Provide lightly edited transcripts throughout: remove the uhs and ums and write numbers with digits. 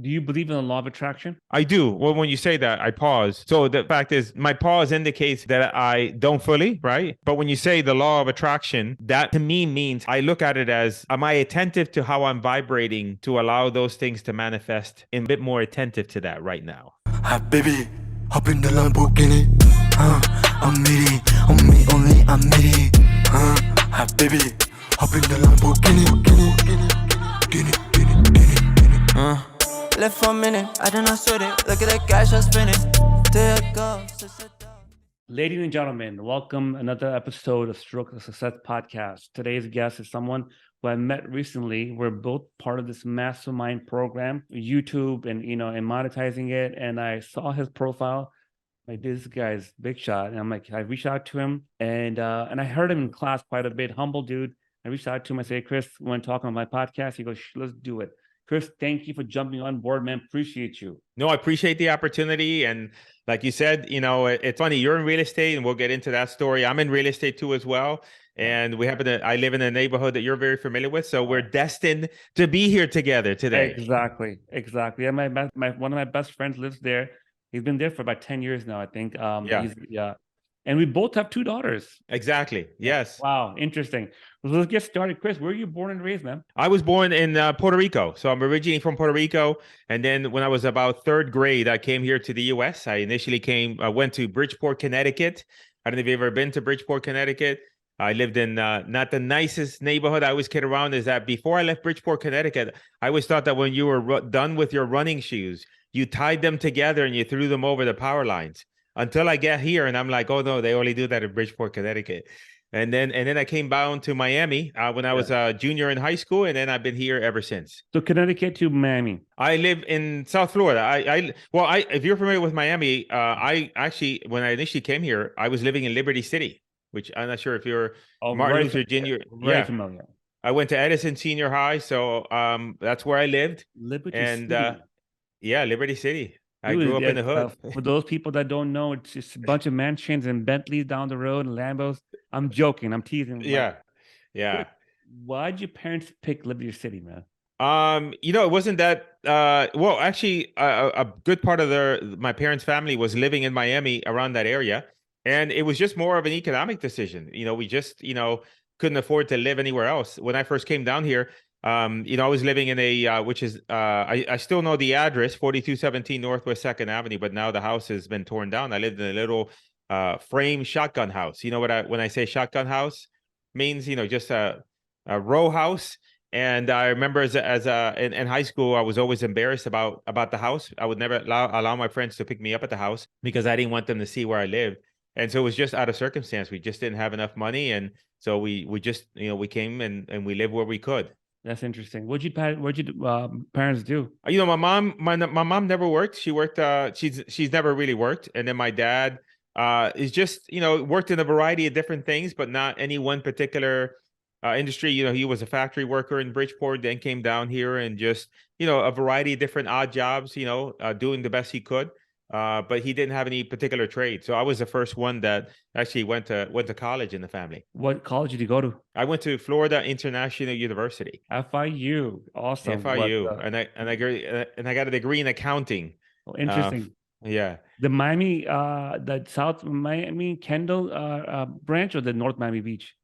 Do you believe in the law of attraction? I do. Well, when you say that, I pause. So the fact is, my pause indicates that I don't fully, right? But when you say the law of attraction, that to me means I look at it as, am I attentive to how I'm vibrating to allow those things to manifest and a bit more attentive to that right now? Hi, baby, hop in the Lamborghini. I'm meaty, on me only, I'm meaty. Hi, baby, hop in the Lamborghini. Left for a minute, I did not sweat it. Look at that cash I'm spinning. There it goes. Ladies and gentlemen, welcome another episode of Stroke of Success podcast. Today's guest is someone who I met recently. We're both part of this mastermind program, YouTube, and and monetizing it. And I saw his profile. Like, this guy's big shot. And I'm like, I reached out to him and I heard him in class quite a bit. Humble dude. I reached out to him. I said, Cris, want to talk on my podcast? He goes, let's do it. Cris, thank you for jumping on board, man. Appreciate you. No, I appreciate the opportunity. And like you said, it's funny, you're in real estate and we'll get into that story. I'm in real estate too as well. And I live in a neighborhood that you're very familiar with. So we're destined to be here together today. Exactly. Yeah, one of my best friends lives there. He's been there for about 10 years now, I think. And we both have 2 daughters. Exactly. Yes. Wow. Interesting. Well, let's get started. Cris, where were you born and raised, man? I was born in Puerto Rico. So I'm originally from Puerto Rico. And then when I was about 3rd grade, I came here to the U.S. I initially went to Bridgeport, Connecticut. I don't know if you've ever been to Bridgeport, Connecticut. I lived in not the nicest neighborhood. I always kid around is that before I left Bridgeport, Connecticut, I always thought that when you were done with your running shoes, you tied them together and you threw them over the power lines. Until I get here and I'm like, oh no, they only do that in Bridgeport, Connecticut. And then I came down to Miami when I was a junior in high school, and then I've been here ever since. So Connecticut to Miami. I live in South Florida. If you're familiar with Miami, I actually, when I initially came here, I was living in Liberty City, which I'm not sure if you're Martin Luther Jr. Very familiar. I went to Edison Senior High, so that's where I lived. Liberty City. Liberty City. I grew up in the hood. For those people that don't know, it's just a bunch of mansions and Bentleys down the road and Lambos. I'm joking. I'm teasing. Yeah. Why'd your parents pick Liberty City, man? It wasn't that. Actually, a good part of my parents' family was living in Miami around that area, and it was just more of an economic decision. We just couldn't afford to live anywhere else. When I first came down here, I was living in a, which is, I still know the address, 4217 Northwest 2nd Avenue, but now the house has been torn down. I lived in a little frame shotgun house. You know when I say shotgun house means, just a row house. And I remember in high school, I was always embarrassed about the house. I would never allow my friends to pick me up at the house because I didn't want them to see where I lived. And so it was just out of circumstance. We just didn't have enough money. And so we just, we came and we lived where we could. That's interesting. What'd your parents do? My mom never worked. She worked. She's never really worked. And then my dad is just worked in a variety of different things, but not any one particular industry. He was a factory worker in Bridgeport, then came down here and just a variety of different odd jobs. Doing the best he could. But he didn't have any particular trade. So I was the first one that actually went to college in the family. What college did you go to? I went to Florida International University. FIU. Awesome. FIU. And I got a degree in accounting. Oh, interesting. Yeah. The Miami, the South Miami Kendall branch, or the North Miami Beach?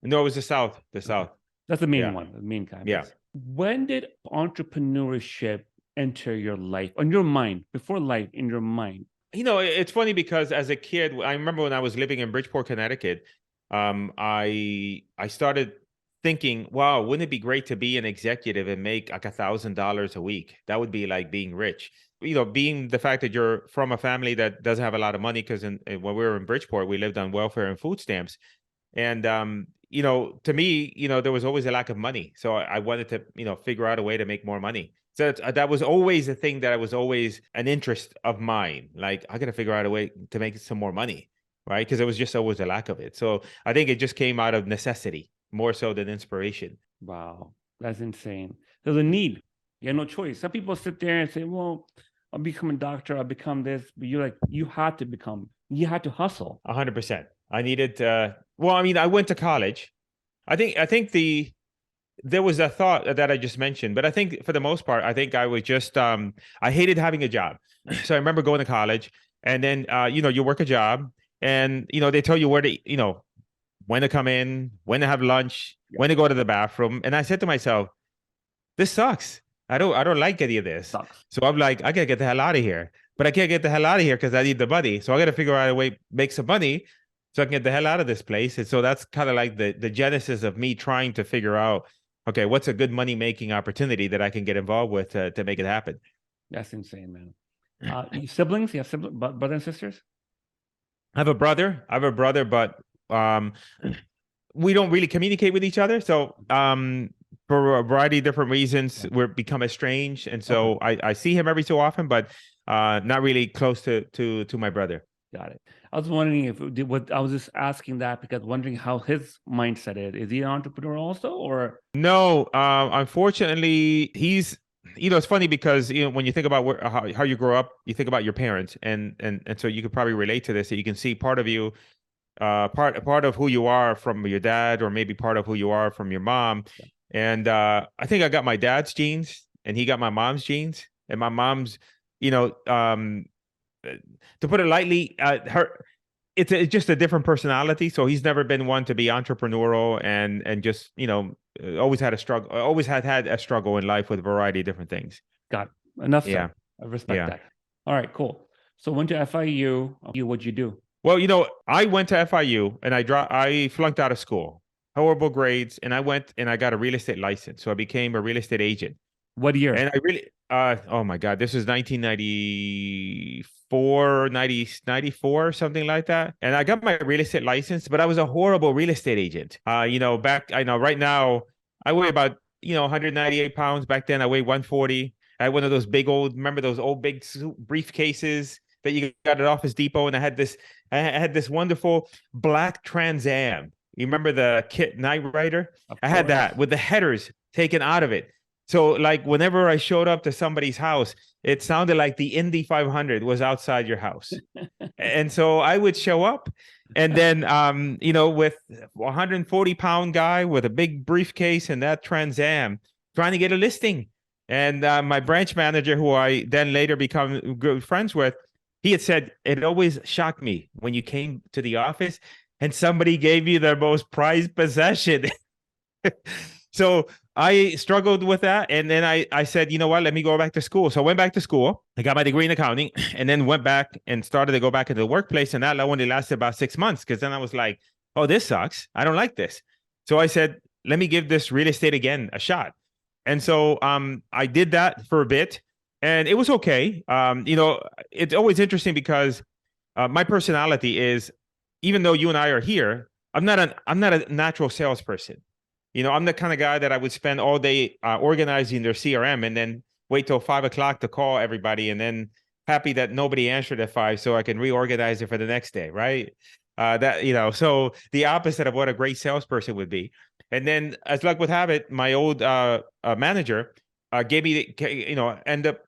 No, it was the South. The South. That's the main one, the main campus. Yeah. When did entrepreneurship enter your life, on your mind, before life, in your mind? It's funny because as a kid, I remember when I was living in Bridgeport, Connecticut, I started thinking, wow, wouldn't it be great to be an executive and make like $1,000 a week? That would be like being rich. Being the fact that you're from a family that doesn't have a lot of money, because when we were in Bridgeport, we lived on welfare and food stamps. And, to me, there was always a lack of money. So I wanted to, figure out a way to make more money. So that was always a thing that was always an interest of mine. Like, I got to figure out a way to make some more money, right? Because there was just always a lack of it. So I think it just came out of necessity more so than inspiration. Wow, that's insane. There's a need. You have no choice. Some people sit there and say, well, I'll become a doctor, I'll become this. But you had to hustle. 100%. I needed, I went to college. I think there was a thought that I just mentioned, but I think for the most part, I think I was just I hated having a job. So I remember going to college, and then you work a job, and they tell you where to, when to come in, when to have lunch, when to go to the bathroom. And I said to myself, this sucks. I don't like any of this. Sucks. So I'm like, I gotta get the hell out of here. But I can't get the hell out of here because I need the money. So I gotta figure out a way, make some money so I can get the hell out of this place. And so that's kind of like the genesis of me trying to figure out, okay, what's a good money making opportunity that I can get involved with to make it happen. That's insane, man. Siblings? You have brothers and sisters? I have a brother, but we don't really communicate with each other. So for a variety of different reasons, we're become estranged. And so I see him every so often, but not really close to my brother. Got it. I was wondering I was just asking that because wondering how his mindset is. Is he an entrepreneur also, or? No, unfortunately, he's. It's funny because when you think about how you grow up, you think about your parents, and so you could probably relate to this. That you can see part of you, part of who you are from your dad, or maybe part of who you are from your mom. And I think I got my dad's genes, and he got my mom's genes, and my mom's, to put it lightly, it's just a different personality. So he's never been one to be entrepreneurial and just always had a struggle. Always had a struggle in life with a variety of different things. Got it. Enough. Yeah, I respect that. All right, cool. So went to FIU. What'd you do? Well, I went to FIU and I flunked out of school, horrible grades, and I went and I got a real estate license. So I became a real estate agent. What year? And I really, oh my God, this was 1994, 94, something like that. And I got my real estate license, but I was a horrible real estate agent. Right now I weigh about, 198 pounds. Back then I weighed 140. I had one of those remember those old big briefcases that you got at Office Depot. And I had this wonderful black Trans Am. You remember the Kit Knight Rider? I had that with the headers taken out of it. So like whenever I showed up to somebody's house, it sounded like the Indy 500 was outside your house. And so I would show up and then, with a 140-pound guy with a big briefcase and that Trans Am trying to get a listing. And my branch manager, who I then later become good friends with, he had said, it always shocked me when you came to the office and somebody gave you their most prized possession. So I struggled with that. And then I said, you know what, let me go back to school. So I went back to school. I got my degree in accounting and then went back and started to go back into the workplace. And that only lasted about 6 months because then I was like, oh, this sucks. I don't like this. So I said, let me give this real estate again a shot. And so I did that for a bit and it was okay. It's always interesting because my personality is, even though you and I are here, I'm not a natural salesperson. I'm the kind of guy that I would spend all day organizing their CRM and then wait till 5 o'clock to call everybody and then happy that nobody answered at 5 so I can reorganize it for the next day, right? So the opposite of what a great salesperson would be. And then as luck would have it, my old manager gave me, ended up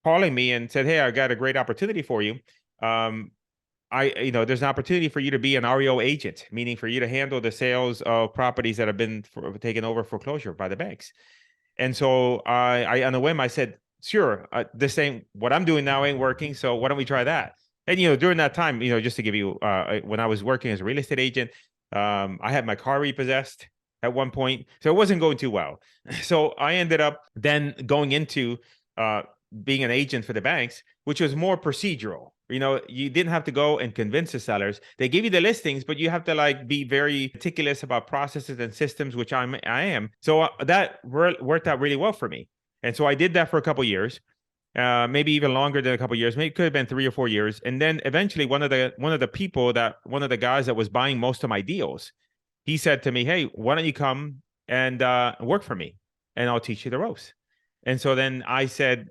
calling me and said, hey, I got a great opportunity for you. There's an opportunity for you to be an REO agent, meaning for you to handle the sales of properties that have been taken over foreclosure by the banks. And so I on a whim, I said, sure, this ain't what I'm doing now ain't working. So why don't we try that? And, during that time, just to give you, when I was working as a real estate agent, I had my car repossessed at one point. So it wasn't going too well. So I ended up then going into being an agent for the banks, which was more procedural. You didn't have to go and convince the sellers. They give you the listings, but you have to be very meticulous about processes and systems, which I am. So that worked out really well for me. And so I did that for a couple of years, maybe even longer than a couple of years. Maybe it could have been 3 or 4 years. And then eventually one of the guys that was buying most of my deals, he said to me, hey, why don't you come and work for me and I'll teach you the ropes. And so then I said,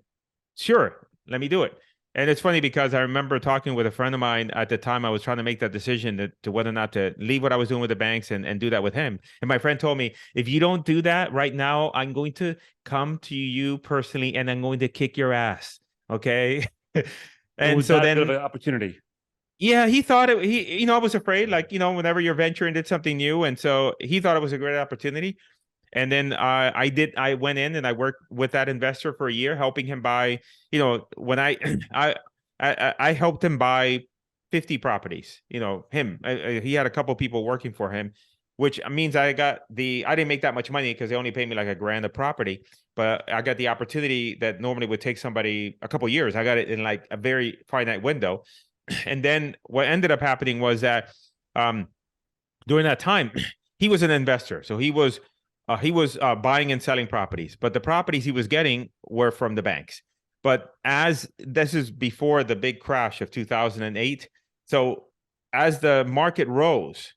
sure, let me do it. And it's funny because I remember talking with a friend of mine at the time. I was trying to make that decision to whether or not to leave what I was doing with the banks and do that with him. And my friend told me, if you don't do that right now, I'm going to come to you personally and I'm going to kick your ass. Okay. And so then an opportunity. Yeah, he thought I was afraid, whenever you're venturing into something new. And so he thought it was a great opportunity. And then I went in and I worked with that investor for a year, helping him buy, when I helped him buy 50 properties, he had a couple people working for him, which means I didn't make that much money because they only paid me like $1,000 a property, but I got the opportunity that normally would take somebody a couple years. I got it in like a very finite window. And then what ended up happening was that during that time, he was an investor. So he was buying and selling properties, but the properties he was getting were from the banks. But as this is before the big crash of 2008, so as the market rose,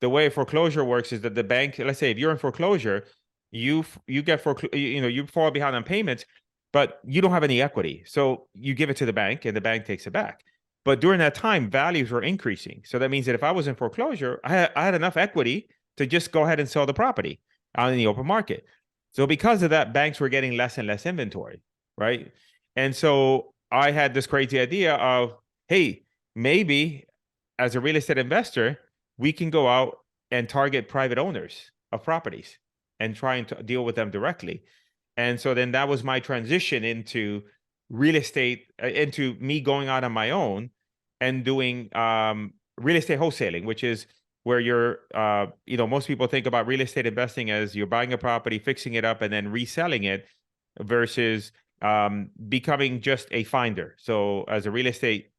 the way foreclosure works is that the bank, let's say if you're in foreclosure, you get you fall behind on payments, but you don't have any equity. So you give it to the bank and the bank takes it back. But during that time, values were increasing. So that means that if I was in foreclosure, I had enough equity to just go ahead and sell the property out in the open market. So because of that, banks were getting less and less inventory, right? And so I had this crazy idea of, hey, maybe as a real estate investor, we can go out and target private owners of properties and try to deal with them directly. And so then that was my transition into real estate, into me going out on my own and doing real estate wholesaling, which is where you're, most people think about real estate investing as you're buying a property, fixing it up, and then reselling it versus becoming just a finder. So as a real estate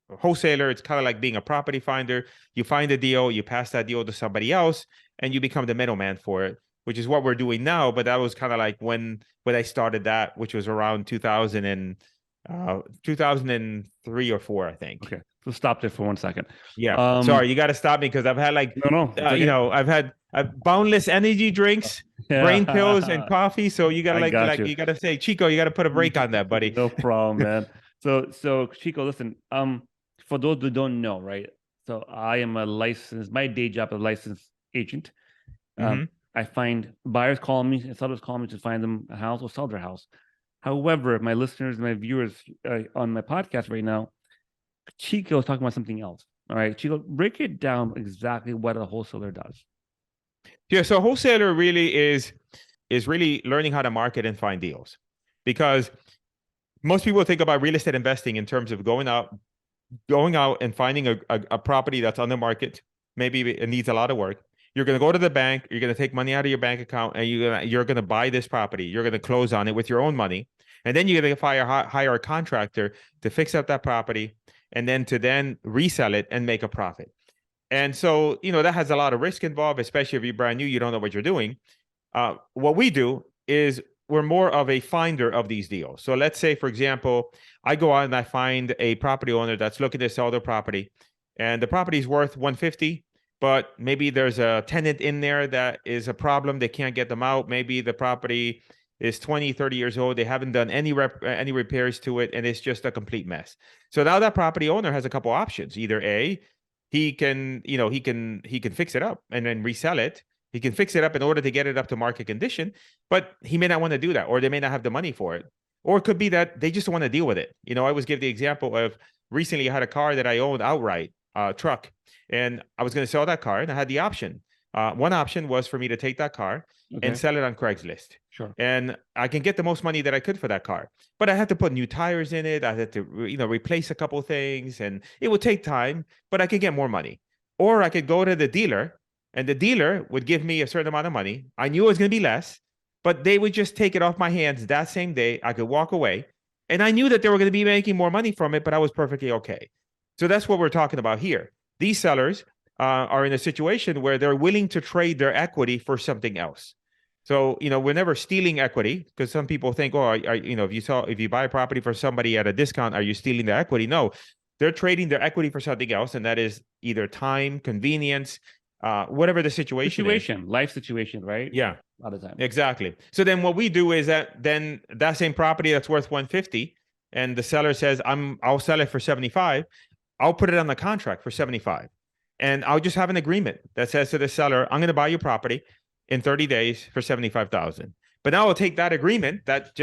wholesaler, it's kind of like being a property finder. You find a deal, you pass that deal to somebody else, and you become the middleman for it, which is what we're doing now. But that was kind of like when I started that, which was around 2003 or 4, I think. Okay, so stop there for 1 second. Yeah, sorry, you got to stop me because I've had like okay. I've had boundless energy drinks, brain pills, and coffee. So you gotta you gotta say, Chico, you gotta put a break on that, buddy. No problem, man. So Chico, listen, for those who don't know, right? So I am my day job is a licensed agent. I find buyers call me and sellers call me to find them a house or sell their house. However, my listeners, my viewers on my podcast right now, Chico is talking about something else. All right, Chico, break it down exactly what a wholesaler does. Yeah, so a wholesaler really is really learning how to market and find deals, because most people think about real estate investing in terms of going out and finding a property that's on the market. Maybe it needs a lot of work. You're going to go to the bank, you're going to take money out of your bank account, and you're going to buy this property. You're going to close on it with your own money. And then you're going to hire a contractor to fix up that property and then resell it and make a profit. And so, that has a lot of risk involved, especially if you're brand new, you don't know what you're doing. What we do is we're more of a finder of these deals. So let's say, for example, I go out and I find a property owner that's looking to sell their property, and the property is worth $150, but maybe there's a tenant in there that is a problem. They can't get them out. Maybe the property is 20, 30 years old. They haven't done any repairs to it, and it's just a complete mess. So now that property owner has a couple options. Either A, he can fix it up and then resell it. He can fix it up in order to get it up to market condition, but he may not want to do that, or they may not have the money for it. Or it could be that they just don't want to deal with it. I always give the example of recently I had a car that I owned outright, truck, and I was going to sell that car, and I had the option. One option was for me to take that car and sell it on Craigslist. Sure. And I can get the most money that I could for that car. But I had to put new tires in it. I had to, replace a couple things, and it would take time, but I could get more money. Or I could go to the dealer, and the dealer would give me a certain amount of money. I knew it was going to be less, but they would just take it off my hands that same day. I could walk away. And I knew that they were going to be making more money from it, but I was perfectly okay. So that's what we're talking about here. These sellers are in a situation where they're willing to trade their equity for something else. So, we're never stealing equity, because some people think, if you buy a property for somebody at a discount, are you stealing their equity? No, they're trading their equity for something else. And that is either time, convenience, whatever the situation is. Life situation, right? Yeah. A lot of time. Exactly. So then what we do is that same property that's worth 150, and the seller says, I'll sell it for 75. I'll put it on the contract for 75. And I'll just have an agreement that says to the seller, I'm going to buy your property in 30 days for 75,000. But now I'll take that agreement, that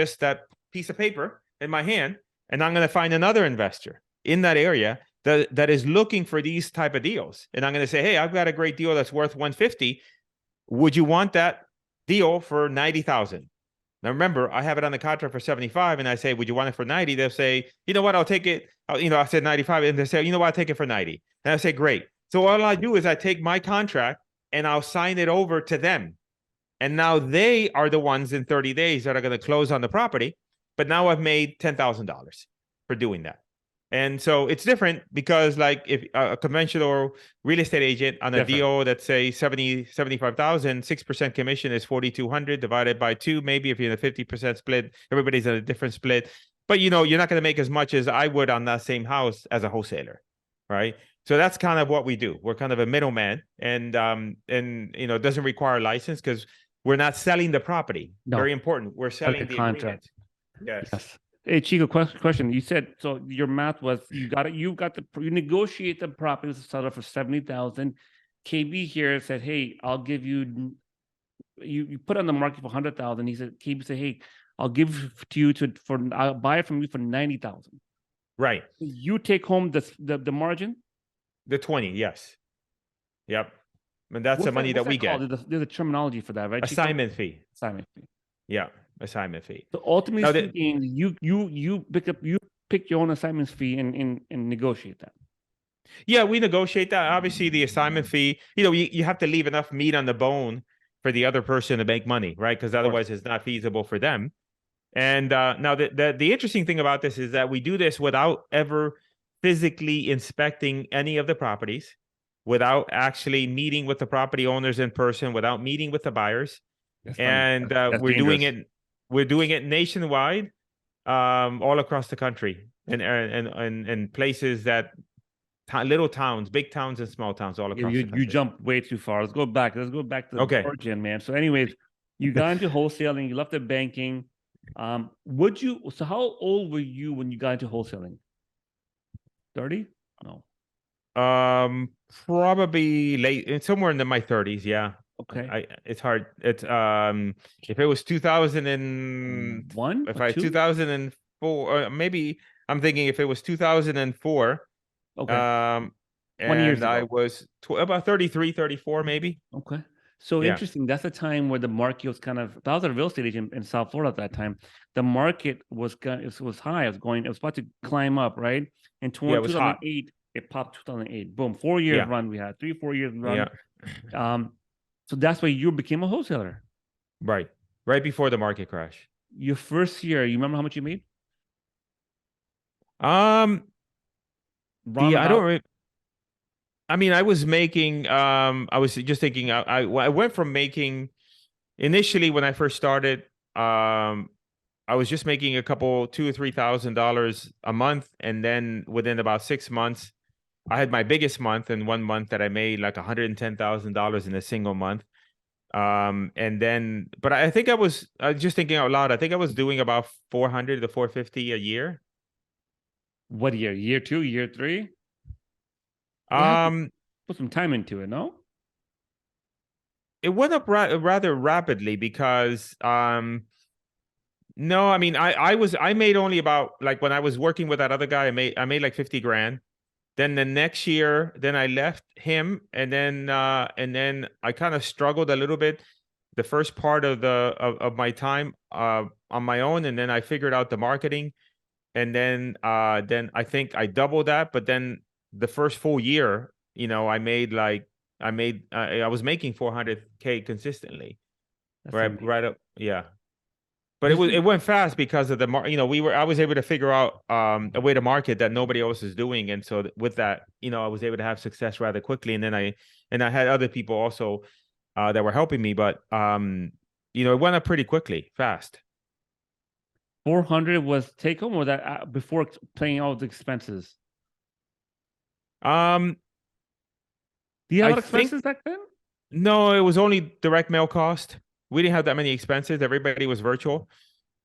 piece of paper in my hand, and I'm going to find another investor in that area that is looking for these type of deals. And I'm going to say, hey, I've got a great deal that's worth 150. Would you want that deal for 90,000. Now remember, I have it on the contract for 75, and I say, "Would you want it for 90?" They'll say, "You know what? I'll take it." I said 95, and they say, "You know what? I'll take it for 90." And I say, "Great." So all I do is I take my contract and I'll sign it over to them, and now they are the ones in 30 days that are going to close on the property. But now I've made $10,000 for doing that. And so it's different because, like, if a conventional real estate agent on a Different. deal that's say 75,000, 6% commission is 4,200 divided by 2. Maybe if you're in a 50% split, everybody's in a different split. But you're not going to make as much as I would on that same house as a wholesaler, right? So that's kind of what we do. We're kind of a middleman, and it doesn't require a license because we're not selling the property. No. Very important. We're selling the contract. Agreement. Yes. Hey, Chico, question. You said, so your math was you negotiate the property with the seller for 70,000. KB here said, "Hey, I'll give you put on the market for 100,000." He said, KB said, "Hey, I'll give to you I'll buy it from you for 90,000." Right. You take home the margin? The 20, yes. Yep. And that's the money that we get. There's a terminology for that, right? Assignment fee. Assignment fee. Yeah, assignment fee. So ultimately speaking, you pick your own assignment fee and negotiate that. Yeah, we negotiate that. Obviously, the assignment fee, you have to leave enough meat on the bone for the other person to make money, right? Because otherwise it's not feasible for them. And now the interesting thing about this is that we do this without ever physically inspecting any of the properties, without actually meeting with the property owners in person, without meeting with the buyers. And we're doing it nationwide, all across the country, and places that little towns, big towns, and small towns all across the country. You jumped way too far. Let's go back to the origin, man. So anyways, you got into wholesaling, you left the banking. So how old were you when you got into wholesaling? 30? No. Probably late, somewhere in my 30s. Yeah. Okay. It's hard. It's if it was 2001, 2004, maybe I'm thinking if it was 2004. Okay. 20 years ago. I was about 33, 34, maybe. Okay. So interesting. That's the time where the market was I was a real estate agent in South Florida at that time. The market was high. It was about to climb up, right? In 2008, it popped 2008. Boom. 4 years run we had. 3-4 years run. Yeah. So that's why you became a wholesaler. Right. Right before the market crash. Your first year, you remember how much you made? I was making, I was just thinking, I went from making, initially when I first started, I was just making a couple, $2,000 or $3,000 a month. And then within about 6 months, I had my biggest month in 1 month that I made like $110,000 in a single month. But I think I was just thinking out loud. I think I was doing about 400 to 450 a year. What year? Year 2, year 3? Put some time into it, no? It went up rather rapidly because no, I mean I made only about, like, when I was working with that other guy, I made like 50 grand. Then the next year, then I left him, and then I kind of struggled a little bit the first part of my time on my own, and then I figured out the marketing, and then I think I doubled that. But then the first full year, I was making 400K consistently. That's amazing. Right up, yeah. But it went fast because of the I was able to figure out a way to market that nobody else is doing, and so with that, I was able to have success rather quickly. And then I had other people also that were helping me, but it went up pretty quickly, fast. 400 was take home, or that before paying all the expenses? Do you have expenses back then? No, it was only direct mail cost. We didn't have that many expenses. Everybody was virtual.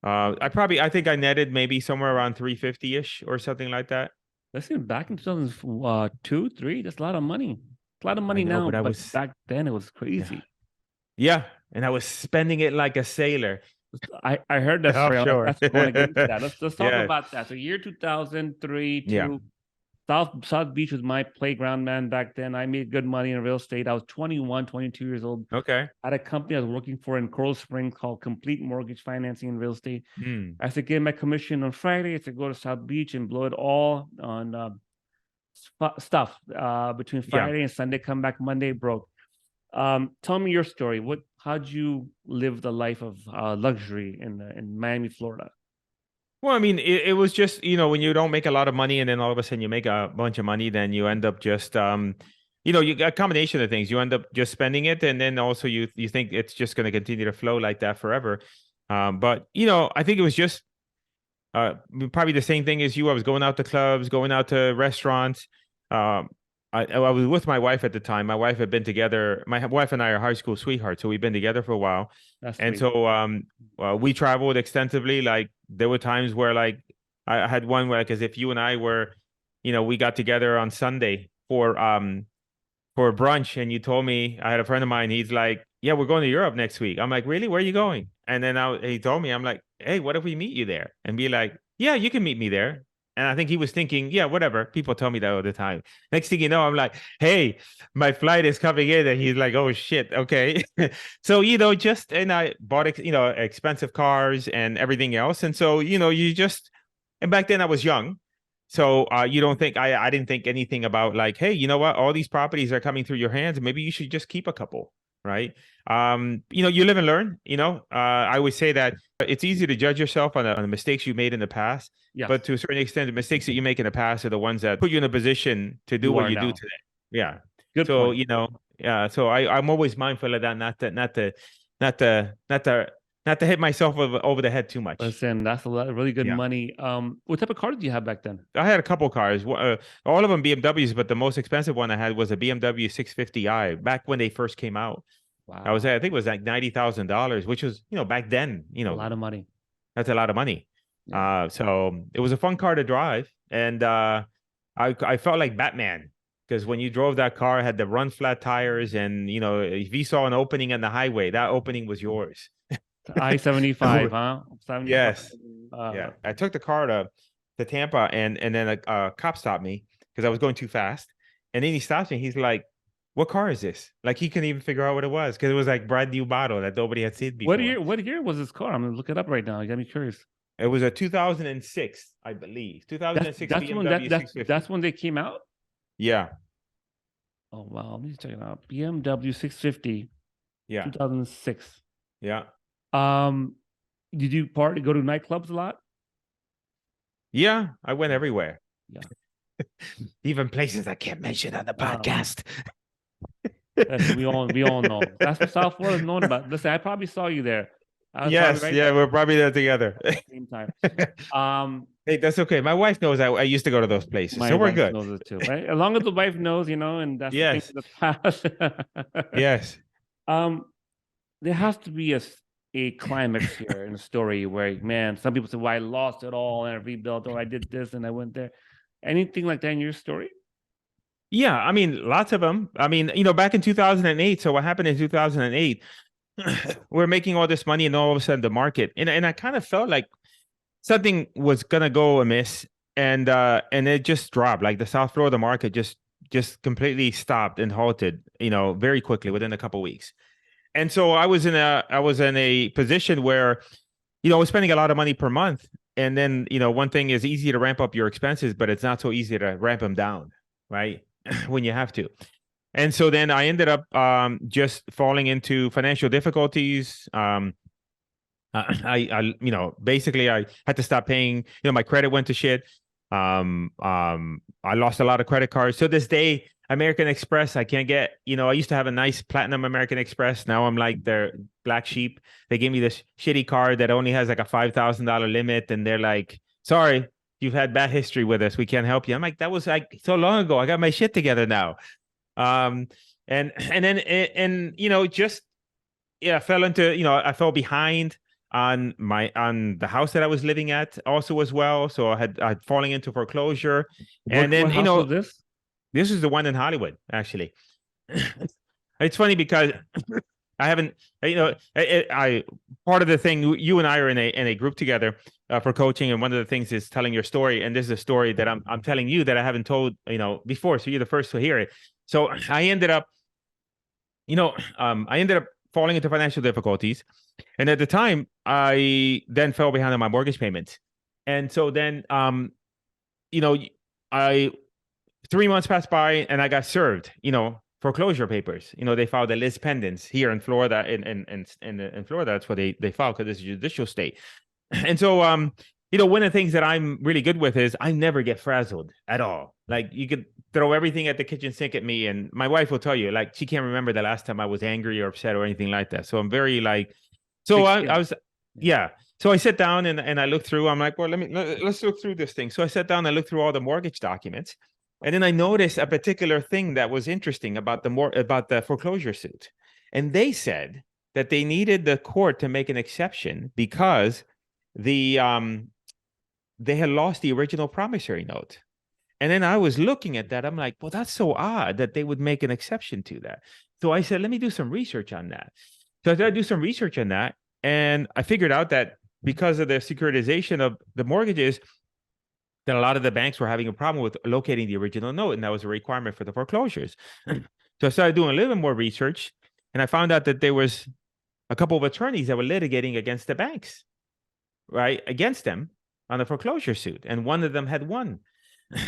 I think I netted maybe somewhere around 350-ish or something like that. Let's see, back in 2002, 3, that's a lot of money. It's a lot of money now, but back then it was crazy. Yeah, and I was spending it like a sailor. I heard that story. That's going to get into that. Let's talk about that. So year 2003 to South Beach was my playground, man. Back then, I made good money in real estate. I was 21, 22 years old. Okay. I had a company I was working for in Coral Springs called Complete Mortgage Financing and Real Estate. Mm. I used to get my commission on Friday. I used to go to South Beach and blow it all on stuff between Friday and Sunday. Come back Monday broke. Tell me your story. How'd you live the life of luxury in Miami, Florida? Well, I mean, it was just, when you don't make a lot of money and then all of a sudden you make a bunch of money, then you end up just, you got a combination of things. You end up just spending it. And then also you think it's just going to continue to flow like that forever. But, I think it was just probably the same thing as you. I was going out to clubs, going out to restaurants. I was with my wife at the time. My wife had been together. My wife and I are high school sweethearts, so we've been together for a while. And so we traveled extensively. Like there were times where like I had one where, like, as if you and I were, we got together on Sunday for brunch, and you told me, I had a friend of mine. He's like, "Yeah, we're going to Europe next week." I'm like, "Really? Where are you going?" And then he told me, I'm like, "Hey, what if we meet you there?" And be like, "Yeah, you can meet me there." And I think he was thinking, yeah, whatever. People tell me that all the time. Next thing you know, I'm like, "Hey, my flight is coming in." And he's like, "Oh, shit. Okay." So, and I bought, expensive cars and everything else. And so, and back then I was young. So you don't think, I didn't think anything about like, hey, you know what? All these properties are coming through your hands. Maybe you should just keep a couple, right? You live and learn, I always say that it's easy to judge yourself on the mistakes you made in the past. Yes. But to a certain extent, the mistakes that you make in the past are the ones that put you in a position to do what you do today. Yeah. Good point. So I'm always mindful of that, not to hit myself over the head too much. Listen, that's a lot of really good money. What type of car did you have back then? I had a couple cars, all of them BMWs, but the most expensive one I had was a BMW 650i back when they first came out. Wow. I think it was like $90,000, which was, back then, a lot of money. That's a lot of money. Yeah. So it was a fun car to drive. And I felt like Batman, because when you drove that car, it had the run flat tires. And, if you saw an opening on the highway, that opening was yours. I-75, huh? 75. Yes. Yeah. I took the car to Tampa, and then a cop stopped me because I was going too fast. And then he stopped me. He's like, "What car is this?" Like he couldn't even figure out what it was because it was like brand new model that nobody had seen before. What year was this car? I'm gonna look it up right now. You got me curious. It was a 2006, I believe. 2006 BMW. That's when they came out? Yeah. Oh wow, let me check it out. BMW 650. Yeah. 2006. Yeah. Did you go to nightclubs a lot? Yeah, I went everywhere. Yeah. Even places I can't mention on the podcast. We all know. That's what South Florida is known about. Listen, I probably saw you there. Yes, we're probably there together. At the same time. Hey, that's okay. My wife knows I used to go to those places, so we're good. Knows it too, right? As long as the wife knows, and that's the thing of the past. Yes. There has to be a climax here in the story where, man, some people say, "Well, I lost it all and I rebuilt, or I did this and I went there." Anything like that in your story? Yeah, I mean, lots of them. I mean, back in 2008. So what happened in 2008? We're making all this money, and all of a sudden the market, and I kind of felt like something was gonna go amiss, and it just dropped. Like the South Florida market just completely stopped and halted, very quickly within a couple of weeks. And so I was in a position where, I was spending a lot of money per month. And then, one thing is easy to ramp up your expenses, but it's not so easy to ramp them down, right? When you have to. And so then I ended up just falling into financial difficulties. Basically I had to stop paying, my credit went to shit. I lost a lot of credit cards. So this day, American Express, I can't get, I used to have a nice platinum American Express. Now I'm like their black sheep. They gave me this shitty card that only has like a $5,000 limit. And they're like, "Sorry, you've had bad history with us. We can't help you." I'm like, that was like so long ago. I got my shit together now. I fell into, I fell behind on the house that I was living at also as well. So I'd falling into foreclosure. And then, this is the one in Hollywood, actually. It's funny because I haven't, I part of the thing, you and I are in a group together for coaching, and one of the things is telling your story, and this is a story that I'm telling you that I haven't told before, so you're the first to hear it. So I ended up falling into financial difficulties, and at the time I then fell behind on my mortgage payments, and so then I 3 months passed by and I got served, foreclosure papers. They filed a lis pendens here in Florida. In Florida, that's what they file, because it's a judicial state. And so, one of the things that I'm really good with is I never get frazzled at all. Like, you could throw everything at the kitchen sink at me, and my wife will tell you, like, she can't remember the last time I was angry or upset or anything like that. So I'm very so I was, yeah. So I sit down and I look through. I'm like, well, let's look through this thing. So I sat down and looked through all the mortgage documents. And then I noticed a particular thing that was interesting about the foreclosure suit. And they said that they needed the court to make an exception because they had lost the original promissory note. And then I was looking at that. I'm like, well, that's so odd that they would make an exception to that. So I said, let me do some research on that. So I started to do some research on that. And I figured out that because of the securitization of the mortgages, that a lot of the banks were having a problem with locating the original note, and that was a requirement for the foreclosures. So I started doing a little bit more research, and I found out that there was a couple of attorneys that were litigating against the banks, right, against them on a foreclosure suit, and one of them had won.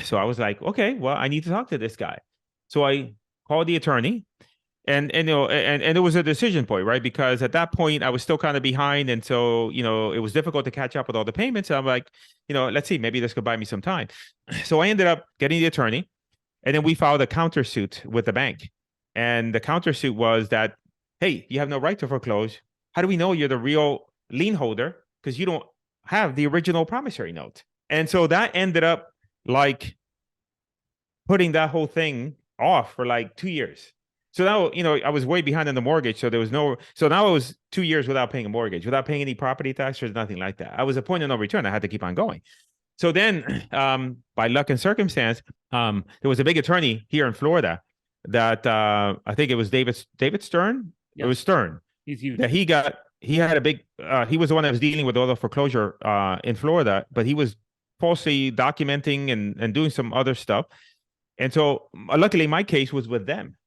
So I was like, okay, well, I need to talk to this guy. So I called the attorney, and it was a decision point, right? Because at that point I was still kind of behind, and so it was difficult to catch up with all the payments. So I'm like, let's see, maybe this could buy me some time. So I ended up getting the attorney, and then we filed a countersuit with the bank. And the countersuit was that, hey, you have no right to foreclose. How do we know you're the real lien holder? Because you don't have the original promissory note. And so that ended up like putting that whole thing off for like 2 years. So now, I was way behind on the mortgage. So now it was 2 years without paying a mortgage, without paying any property tax or nothing like that. I was a point of no return. I had to keep on going. So then, by luck and circumstance, there was a big attorney here in Florida that I think it was David Stern. Yes. It was Stern. He's huge. That he had a big, he was the one that was dealing with all the foreclosure in Florida, but he was falsely documenting and doing some other stuff. And so luckily my case was with them.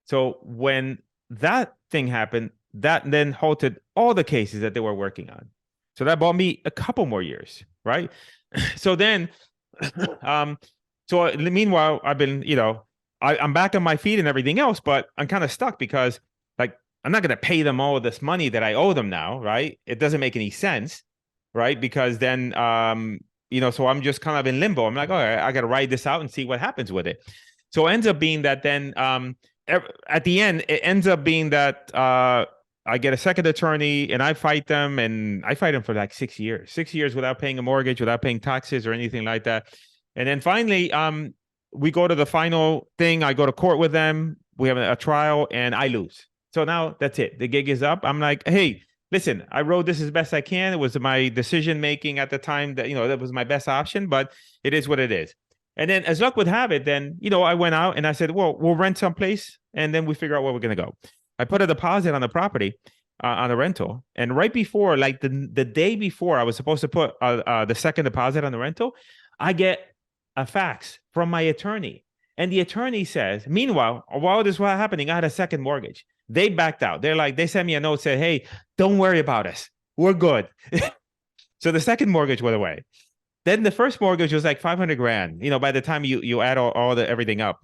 So when that thing happened, that then halted all the cases that they were working on. So that bought me a couple more years, right? So then, so meanwhile, I've been, I'm back on my feet and everything else, but I'm kind of stuck because, like, I'm not going to pay them all this money that I owe them now, right? It doesn't make any sense, right? Because then, so I'm just kind of in limbo. I'm like, all right, I got to ride this out and see what happens with it. So it ends up being that then, at the end, it ends up being that I get a second attorney and I fight them for like 6 years, 6 years without paying a mortgage, without paying taxes or anything like that. And then finally, we go to the final thing. I go to court with them. We have a trial and I lose. So now that's it. The gig is up. I'm like, hey, listen, I wrote this as best I can. It was my decision making at the time that, that was my best option, but it is what it is. And then as luck would have it, then, I went out and I said, well, we'll rent someplace and then we figure out where we're going to go. I put a deposit on the property, on the rental. And right before, like the day before I was supposed to put the second deposit on the rental, I get a fax from my attorney. And the attorney says, meanwhile, while this was happening, I had a second mortgage. They backed out. They sent me a note, said, hey, don't worry about us. We're good. So the second mortgage went away. Then the first mortgage was like $500,000, by the time you add all everything up.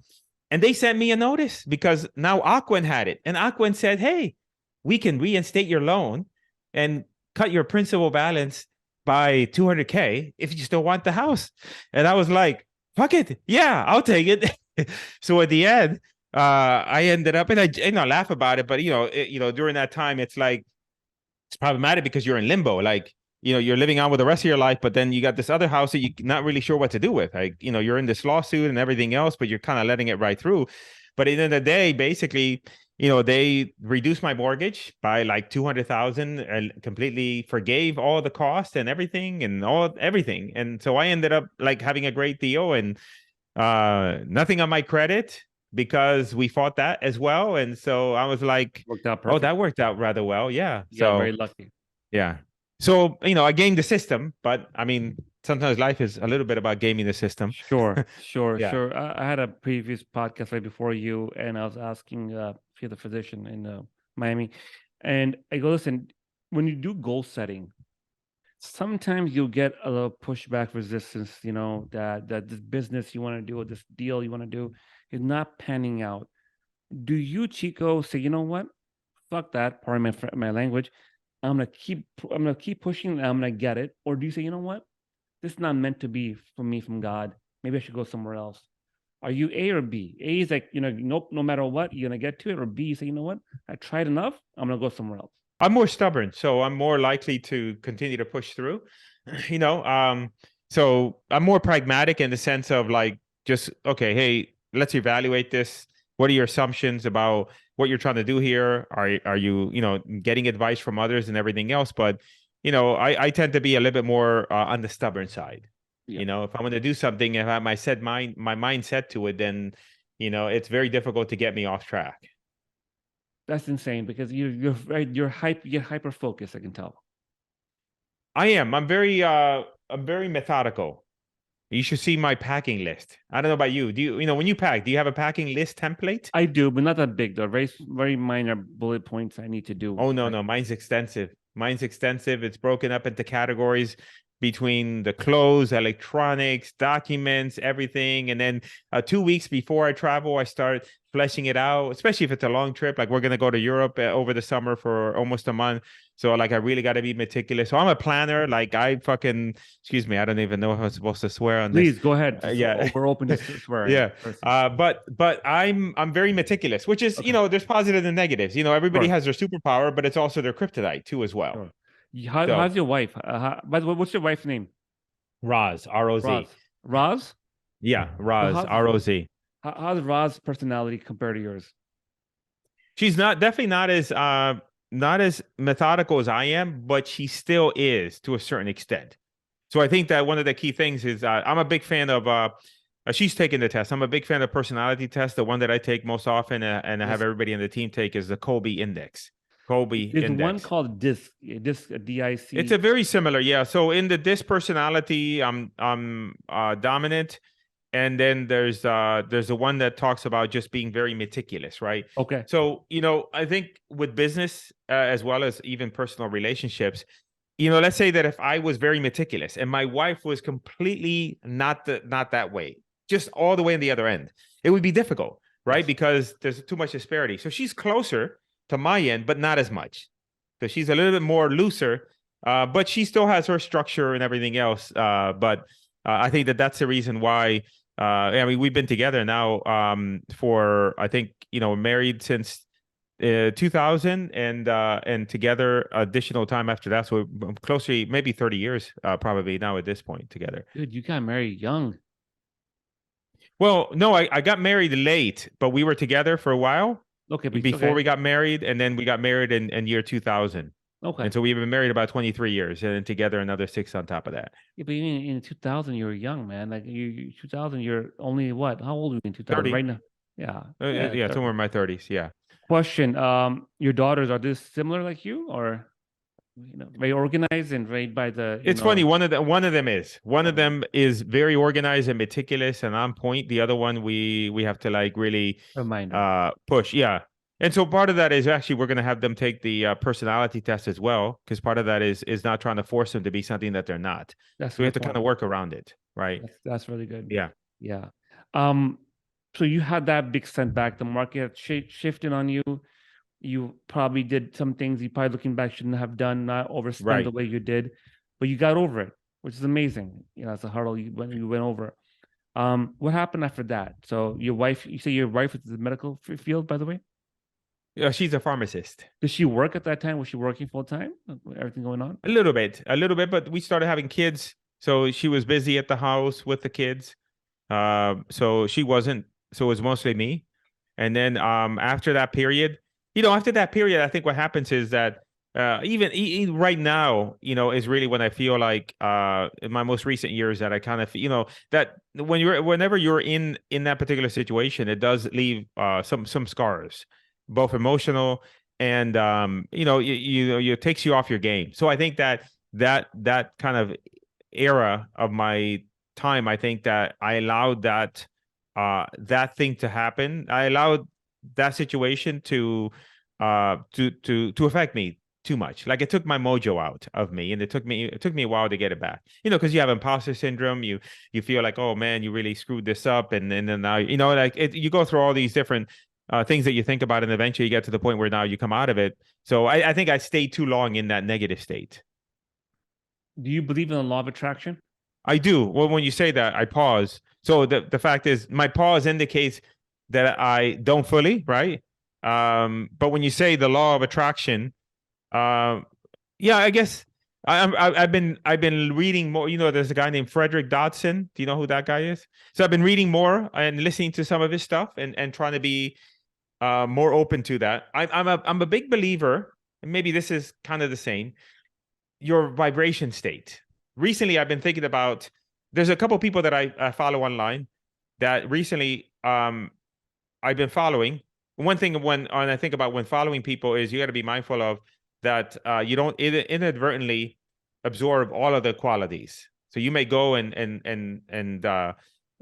And they sent me a notice because now Aquin had it. And Aquin said, hey, we can reinstate your loan and cut your principal balance by $200K if you still want the house. And I was like, fuck it. Yeah, I'll take it. So at the end, I ended up, and I laugh about it, but during that time, it's like, it's problematic because you're in limbo. Like, you're living on with the rest of your life, but then you got this other house that you're not really sure what to do with. Like, you're in this lawsuit and everything else, but you're kind of letting it ride through. But at the end of the day, basically, they reduced my mortgage by like $200,000 and completely forgave all the costs and everything. And so I ended up like having a great deal and nothing on my credit, because we fought that as well. And so I was like, Worked out oh, perfect. that worked out rather well. Yeah. You got So very lucky. yeah. So, I gamed the system, but I mean, sometimes life is a little bit about gaming the system. Sure. Yeah. Sure. I had a previous podcast right before you, and I was asking the physician in Miami, and I go, listen, when you do goal setting, sometimes you'll get a little pushback resistance, that this business you want to do or this deal you want to do is not panning out. Do you, Chico, say, you know what? Fuck that, pardon my language. I'm gonna keep pushing and I'm gonna get it. Or do you say, you know what? This is not meant to be for me from God. Maybe I should go somewhere else. Are you A or B? A is like, nope, no matter what, you're gonna get to it. Or B, you say, you know what? I tried enough. I'm gonna go somewhere else. I'm more stubborn, so I'm more likely to continue to push through. So I'm more pragmatic in the sense of like, just okay, hey, let's evaluate this. What are your assumptions about what you're trying to do here? Are you getting advice from others and everything else? But I tend to be a little bit more on the stubborn side. Yeah. If I'm going to do something, if I have my mind set to it, then it's very difficult to get me off track. That's insane because you're hyper focused, I can tell. I am. I'm very methodical. You should see my packing list. I don't know about you. Do you when you pack, do you have a packing list template? I do, but not that big though. Very minor bullet points I need to do. Oh no, mine's extensive. It's broken up into categories between the clothes, electronics, documents, everything. And then 2 weeks before I travel, I start fleshing it out, especially if it's a long trip. Like we're going to go to Europe over the summer for almost a month. So like, I really got to be meticulous. So I'm a planner. Like excuse me, I don't even know if I'm supposed to swear on this. Please go ahead. Yeah. We're open to swearing. Yeah. But I'm very meticulous, which is, Okay. there's positives and negatives. Everybody has their superpower, but it's also their kryptonite too, as well. Sure. How's your wife? By the way, what's your wife's name? Roz, R-O-Z. Roz? Yeah, Roz, R-O-Z. How's Roz's personality compared to yours? She's definitely not as methodical as I am, but she still is to a certain extent. So I think that one of the key things is I'm a big fan of she's taking the test. I'm a big fan of personality test. The one that I take most often and I have everybody in the team take is the Kolbe Index. There's one called DISC, D-I-C. It's a very similar, yeah. So in the DISC personality, I'm dominant. And then there's the one that talks about just being very meticulous, right? Okay. So, I think with business as well as even personal relationships, let's say that if I was very meticulous and my wife was completely not that way, just all the way in the other end, it would be difficult, right? Yes. Because there's too much disparity. So she's closer to my end, but not as much. So she's a little bit more looser, but she still has her structure and everything else. But I think that's the reason why. We've been together now for, I think, married since 2000 and together additional time after that. So closely, maybe 30 years probably now at this point together. Dude, you got married young. Well, no, I got married late, but we were together for a while. Okay. Before we got married, and then we got married in year 2000. Okay. And so we've been married about 23 years and then together another 6 on top of that. Yeah, but in 2000, you were young, man. Like 2000, you're only what? How old are you in 2000 30. Right now? Yeah. Somewhere in my 30s. Yeah. Question. Your daughters, are they similar like you or, very organized and very by the, It's funny. One of them is very organized and meticulous and on point. The other one, we have to like really push. Yeah. And so part of that is actually we're going to have them take the personality test as well, because part of that is not trying to force them to be something that they're not. So we have to kind of work around it, right? That's really good. Yeah. Yeah. So you had that big setback. The market shifted on you. You probably did some things you probably looking back shouldn't have done, not overspend the way you did, but you got over it, which is amazing. It's a hurdle you went over. What happened after that? So you say your wife was in the medical field, by the way? Yeah, she's a pharmacist. Did she work at that time? Was she working full time? Everything going on? A little bit, but we started having kids. So she was busy at the house with the kids. So she wasn't, so it was mostly me. And then after that period, I think what happens is that even right now, is really when I feel like in my most recent years that I kind of, that whenever you're in that particular situation, it does leave some scars, both emotional and it takes you off your game. So I think that kind of era of my time, I think that I allowed that thing to happen. I allowed that situation to affect me too much. Like it took my mojo out of me, and it took me a while to get it back. Because you have imposter syndrome. You feel like, oh man, you really screwed this up, and then now like you go through all these different things that you think about, and eventually you get to the point where now you come out of it. So I think I stayed too long in that negative state. Do you believe in the law of attraction? I do. Well, when you say that, I pause. So the fact is, my pause indicates that I don't fully, right? But when you say the law of attraction, yeah, I guess I've been reading more. There's a guy named Frederick Dodson. Do you know who that guy is? So I've been reading more and listening to some of his stuff and trying to be more open to that. I'm a big believer, and maybe this is kind of the same. Your vibration state. Recently, I've been thinking about. There's a couple people that I follow online that recently I've been following. One thing when I think about when following people is you got to be mindful of that you don't inadvertently absorb all of the qualities. So you may go and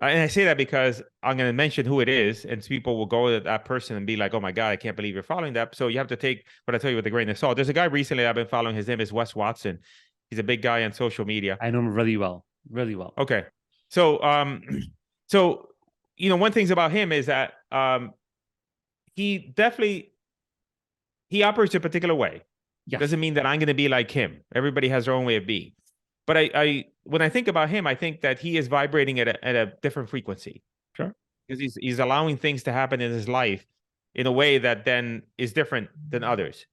I say that because I'm going to mention who it is, and people will go to that person and be like, "Oh my God, I can't believe you're following that." So you have to take what I tell you with a grain of salt. There's a guy recently I've been following. His name is Wes Watson. He's a big guy on social media. I know him really well, really well. Okay, so one thing about him is that he operates a particular way. Yes. Doesn't mean that I'm going to be like him. Everybody has their own way of being. But I when I think about him, I think that he is vibrating at a different frequency. Sure. Because he's allowing things to happen in his life in a way that then is different than others.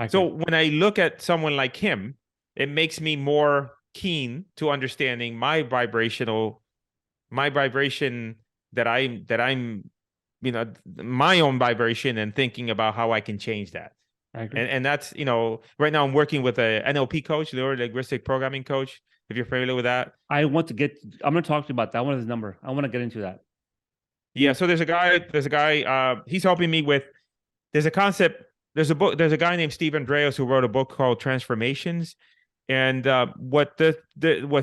So when I look at someone like him, it makes me more keen to understanding my vibration that I'm my own vibration, and thinking about how I can change that. And that's, right now I'm working with a NLP coach, neuro-linguistic programming coach, if you're familiar with that. I'm going to talk to you about that. I want his number. I want to get into that. Yeah. So there's a guy, he's helping me with, there's a concept, there's a guy named Steve Andreas who wrote a book called Transformations. And what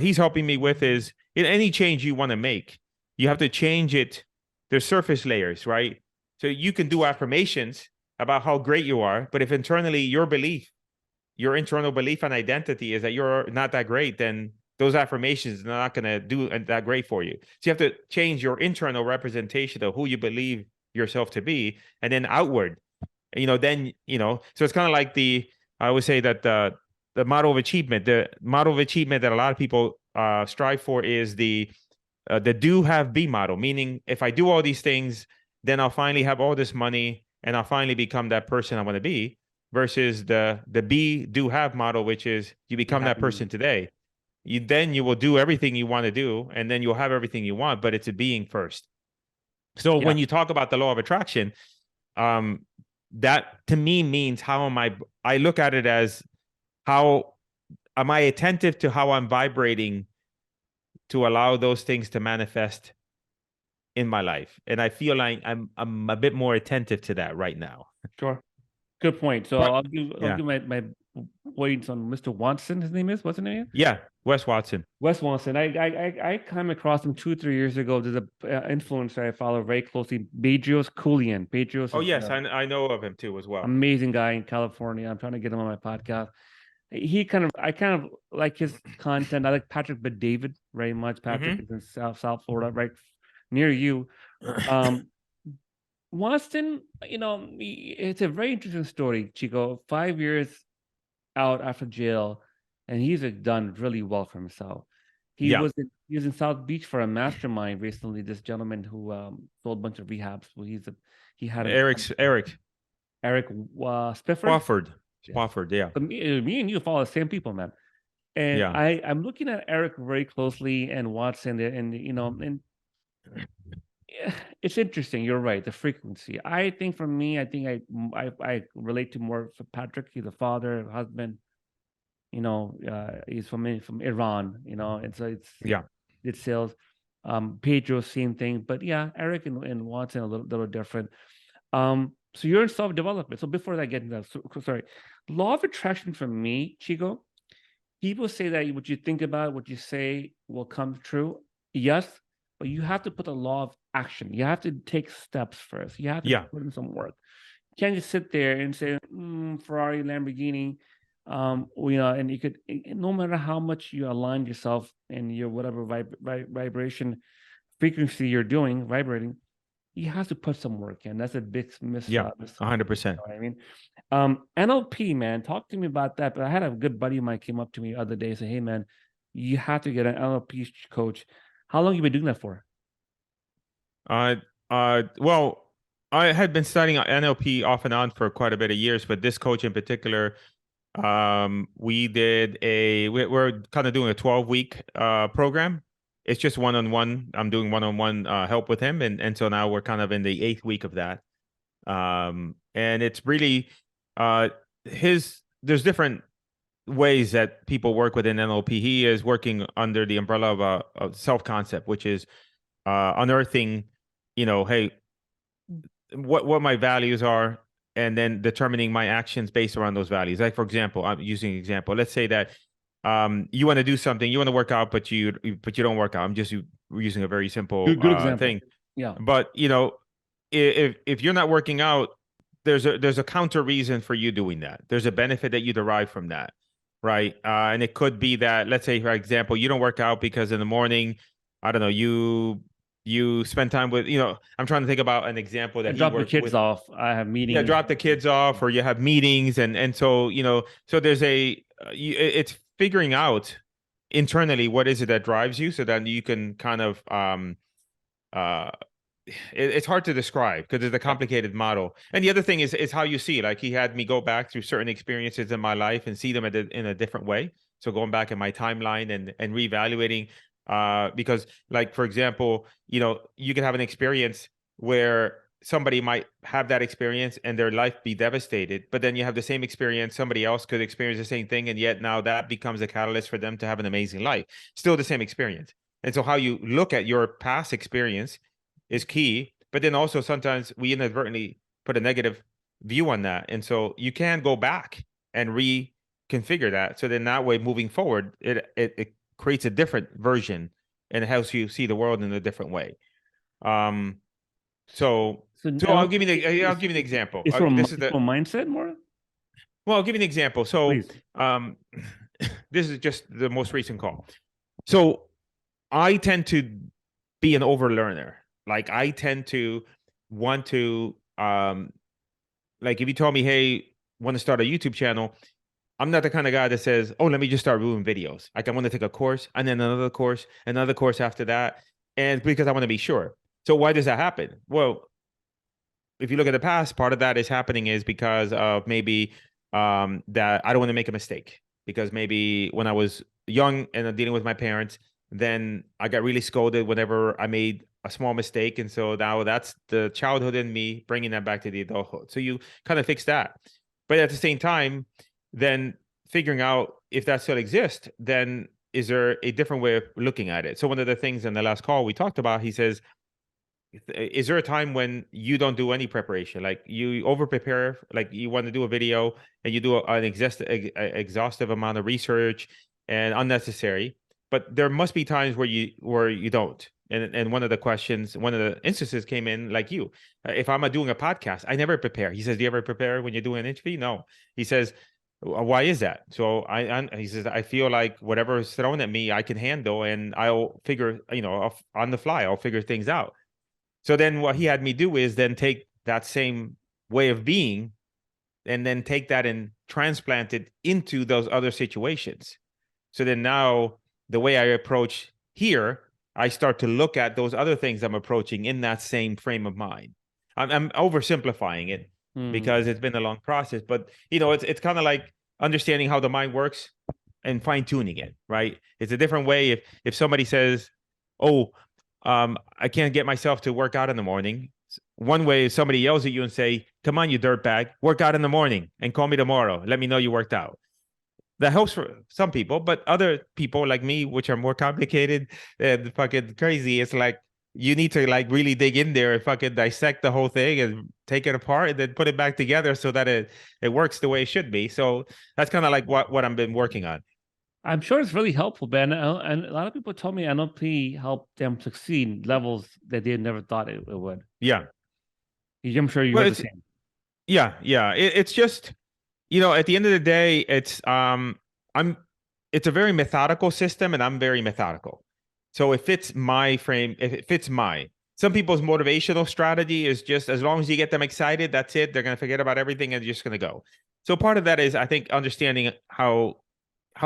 he's helping me with is, in any change you want to make, you have to change it. There's surface layers, right? So you can do affirmations about how great you are, but if internally your internal belief and identity is that you're not that great, then those affirmations are not going to do that great for you. So you have to change your internal representation of who you believe yourself to be, and then outward, so it's kind of like I always say that the model of achievement that a lot of people strive for is the do have be model, meaning if I do all these things, then I'll finally have all this money and I'll finally become that person I want to be, versus the be do have model, which is you become that person today. You will do everything you want to do, and then you'll have everything you want, but it's a being first. So when you talk about the law of attraction, that to me means I look at it as, how am I attentive to how I'm vibrating to allow those things to manifest in my life? And I feel like I'm a bit more attentive to that right now. Sure. Good point. So I'll give my points on Mr. Watson. His name is, what's his name? Yeah, Wes Watson. Wes Watson. I came across him 2-3 years ago. There's an influencer I follow very closely, Bedros Keuilian. I know of him too as well. Amazing guy in California. I'm trying to get him on my podcast. I kind of like his content. I like Patrick Bet-David very much. Patrick is in South Florida, right near you. Watson, it's a very interesting story, Chico. 5 years out after jail, and he's done really well for himself. He was in South Beach for a mastermind recently. This gentleman who sold a bunch of rehabs. Well, he had Eric Spifford. Spofford, yeah. But me and you follow the same people, man. And I'm looking at Eric very closely and Watson, and It's interesting. You're right. The frequency. I think for me, I think I relate to more for Patrick. He's a father, husband. He's from Iran. And so Yeah. it's sales. Pedro, same thing. But yeah, Eric and Watson a little different. So you're in self-development. So before I get into that, sorry, law of attraction for me, Chico. People say that what you think about, what you say will come true. Yes, but you have to put a law of action. You have to take steps first. You have to Yeah. put in some work. You can't just sit there and say, Ferrari, Lamborghini. And you could, no matter how much you align yourself and your whatever vibration frequency you're doing, vibrating, you have to put some work in. That's a big Yeah. 100%. I mean, NLP, man, talk to me about that. But I had a good buddy of mine came up to me the other day and said, "Hey, man, you have to get an NLP coach." How long you been doing that for? Well, I had been studying NLP off and on for quite a bit of years, but this coach in particular, we're kind of doing a 12-week program. It's just one-on-one. I'm doing one-on-one help with him, and so now we're kind of in the 8th week of that. And it's really there's different ways that people work within NLP. He is working under the umbrella of a self-concept, which is unearthing, hey, what my values are, and then determining my actions based around those values. Like, for example, I'm using an example. Let's say that you want to do something, you want to work out, but you don't work out. I'm just using a very simple Good example. thing. Yeah. But if you're not working out, there's a counter reason for you doing that. There's a benefit that you derive from that, right? And it could be that, let's say, for example, you don't work out because in the morning, I don't know, you spend time with, I'm trying to think about an example that drop the kids off. I have meetings. Yeah, drop the kids off, or you have meetings, and so so there's it's figuring out internally what is it that drives you, so that you can kind of it's hard to describe because it's a complicated model. And the other thing is how you see it. Like, he had me go back through certain experiences in my life and see them in a different way. So going back in my timeline and reevaluating, because, like, for example, you can have an experience where somebody might have that experience and their life be devastated, but then you have the same experience, somebody else could experience the same thing, and yet now that becomes a catalyst for them to have an amazing life. Still the same experience. And so how you look at your past experience is key, but then also sometimes we inadvertently put a negative view on that. And so you can go back and reconfigure that. So then that way, moving forward, it creates a different version and it helps you see the world in a different way. So I'll give you an example. It's from mindset more? Well, I'll give you an example. So this is just the most recent call. So I tend to be an overlearner. Like, I tend to want to, like, if you told me, hey, want to start a YouTube channel, I'm not the kind of guy that says, oh, let me just start doing videos. Like, I want to take a course and then another course after that. And because I want to be sure. So why does that happen? Well, if you look at the past, part of that is happening is because of maybe that I don't want to make a mistake, because maybe when I was young and dealing with my parents, then I got really scolded whenever I made a small mistake. And so now that's the childhood in me bringing that back to the adulthood. So you kind of fix that. But at the same time, then figuring out if that still exists, then is there a different way of looking at it? So one of the things in the last call we talked about, he says, is there a time when you don't do any preparation? Like, you over prepare, like you want to do a video and you do an exhaustive amount of research and unnecessary, but there must be times where you don't. And one of the instances came in, like you. If I'm doing a podcast, I never prepare. He says, do you ever prepare when you're doing an interview? No. He says, why is that? So he says, I feel like whatever is thrown at me, I can handle, and I'll figure, on the fly, I'll figure things out. So then what he had me do is then take that same way of being and then take that and transplant it into those other situations. So then now the way I approach here, I start to look at those other things I'm approaching in that same frame of mind. I'm oversimplifying it because it's been a long process, but it's kind of like understanding how the mind works and fine tuning it, right? It's a different way. If somebody says, oh, I can't get myself to work out in the morning. One way is somebody yells at you and say, come on, you dirtbag, work out in the morning and call me tomorrow. Let me know you worked out. That helps for some people, but other people like me, which are more complicated and fucking crazy, it's like you need to like really dig in there and fucking dissect the whole thing and take it apart and then put it back together so that it works the way it should be. So that's kind of like what I've been working on. I'm sure it's really helpful, Ben. And a lot of people told me NLP helped them succeed levels that they never thought it would. Yeah. I'm sure you Well, heard the same. Yeah. It's just, at the end of the day, it's a very methodical system, and I'm very methodical. So it fits my frame. It fits some people's motivational strategy is just as long as you get them excited, that's it. They're going to forget about everything and they're just going to go. So part of that is, I think, understanding how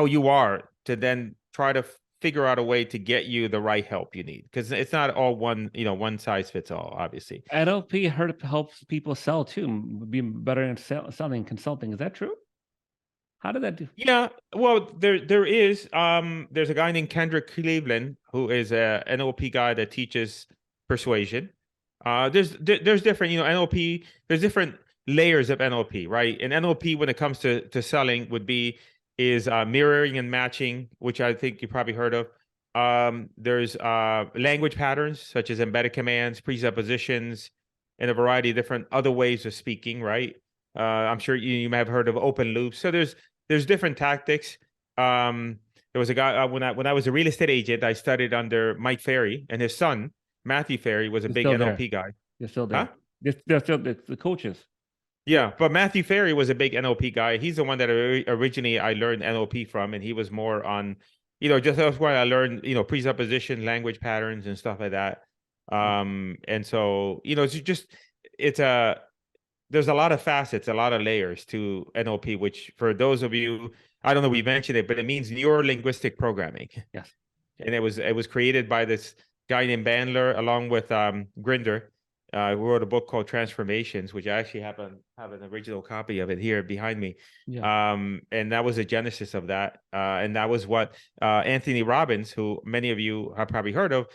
you are to then try to figure out a way to get you the right help you need, because it's not all one size fits all, obviously. NLP helps people sell too, be better in selling, consulting. Is that true? How did that do? Yeah, well, there is there's a guy named Kendrick Cleveland who is a NLP guy that teaches persuasion. There's different, NLP, there's different layers of NLP, right? And NLP, when it comes to selling, is mirroring and matching, which I think you probably heard of. There's language patterns such as embedded commands, presuppositions, and a variety of different other ways of speaking, right? I'm sure you may have heard of open loops. So there's different tactics. There was a guy when I was a real estate agent, I studied under Mike Ferry, and his son Matthew Ferry was a big NLP guy. You're still there. Huh? They're still the coaches. Yeah, but Matthew Ferry was a big NLP guy. He's the one that originally I learned NLP from, and he was more on, just that's why I learned, presupposition, language patterns, and stuff like that. And so, there's a lot of facets, a lot of layers to NLP, which for those of you, I don't know if we mentioned it, but it means neuro-linguistic programming. Yes. And it was created by this guy named Bandler along with Grinder. Who wrote a book called Transformations, which I actually have an original copy of it here behind me. Yeah. And that was the genesis of that. And that was what Anthony Robbins, who many of you have probably heard of,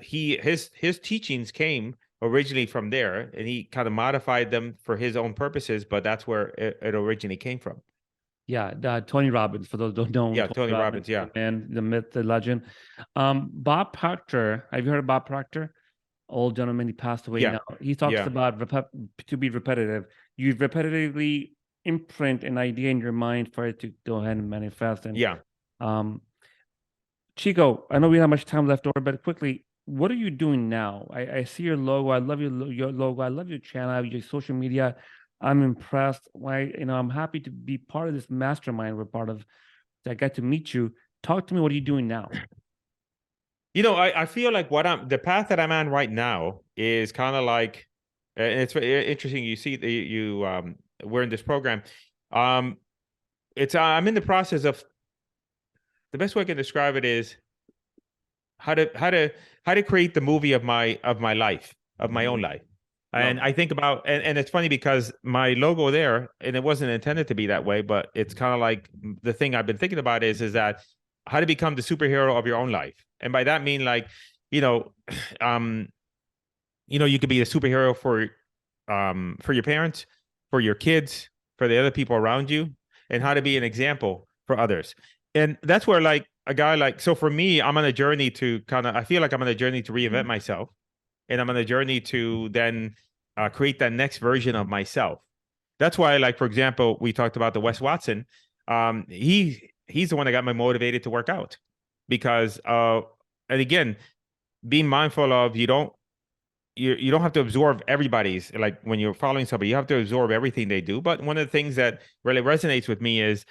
his teachings came originally from there, and he kind of modified them for his own purposes, but that's where it originally came from. Yeah, Tony Robbins, for those who don't know. Yeah, Tony Robbins, yeah. And the myth, the legend. Bob Proctor, have you heard of Bob Proctor? Old gentleman, he passed away now. He talks about to be repetitive. You repetitively imprint an idea in your mind for it to go ahead and manifest. And Chico, I know we don't have much time left over, but quickly, what are you doing now? I see your logo. I love your logo. I love your channel, your social media. I'm impressed. I'm happy to be part of this mastermind we're part of. I got to meet you. Talk to me. What are you doing now? I feel like the path that I'm on right now is kind of like, and it's interesting. You see, we're in this program. I'm in the process of, the best way I can describe it is how to create the movie of my life, of my own life. And I think about, and it's funny because my logo there, and it wasn't intended to be that way, but it's kind of like the thing I've been thinking about is that how to become the superhero of your own life. And by that I mean, like, you could be a superhero for your parents, for your kids, for the other people around you, and how to be an example for others. And that's where, like, a guy like, so for me, I'm on a journey to I feel like I'm on a journey to reinvent myself. And I'm on a journey to then create that next version of myself. That's why, like, for example, we talked about the Wes Watson. He's the one that got me motivated to work out, because and again, being mindful of you don't have to absorb everybody's, like, when you're following somebody, you have to absorb everything they do. But one of the things that really resonates with me is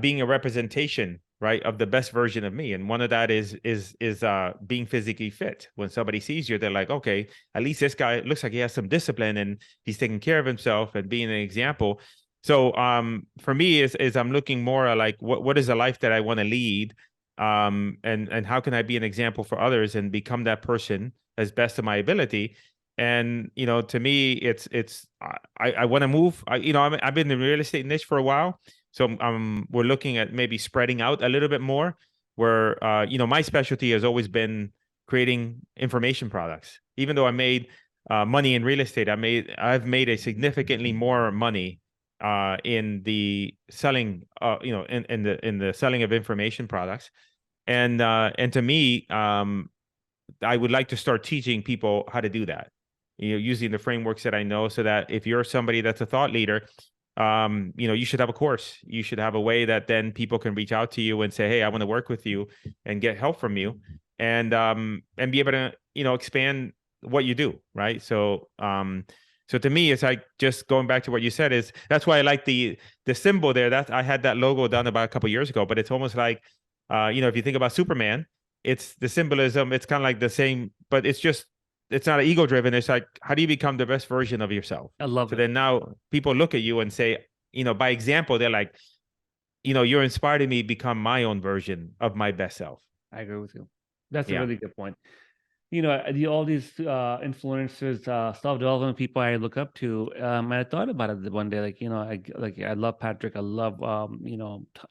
being a representation, right, of the best version of me. And one of that is being physically fit. When somebody sees you, they're like, okay, at least this guy looks like he has some discipline and he's taking care of himself and being an example. So for me is I'm looking more like what is the life that I want to lead, and how can I be an example for others and become that person as best of my ability. And to me, I want to move. I've been in the real estate niche for a while, so we're looking at maybe spreading out a little bit more. Where my specialty has always been creating information products. Even though I made money in real estate, I've made a significantly more money in the selling, in the selling of information products. And to me, I would like to start teaching people how to do that, using the frameworks that I know, so that if you're somebody that's a thought leader, you should have a course. You should have a way that then people can reach out to you and say, hey, I want to work with you and get help from you, and be able to, expand what you do. Right. So to me, it's like, just going back to what you said, is that's why I like the symbol there. That I had that logo done about a couple of years ago, but it's almost like, if you think about Superman, it's the symbolism. It's kind of like the same, but it's not ego driven. It's like, how do you become the best version of yourself? I love so it. then now people look at you and say, by example, they're like, you're inspiring me become my own version of my best self. I agree with you. That's a Yeah. really good point. All these influencers, self-development people I look up to, I thought about it one day, I love Patrick. I love,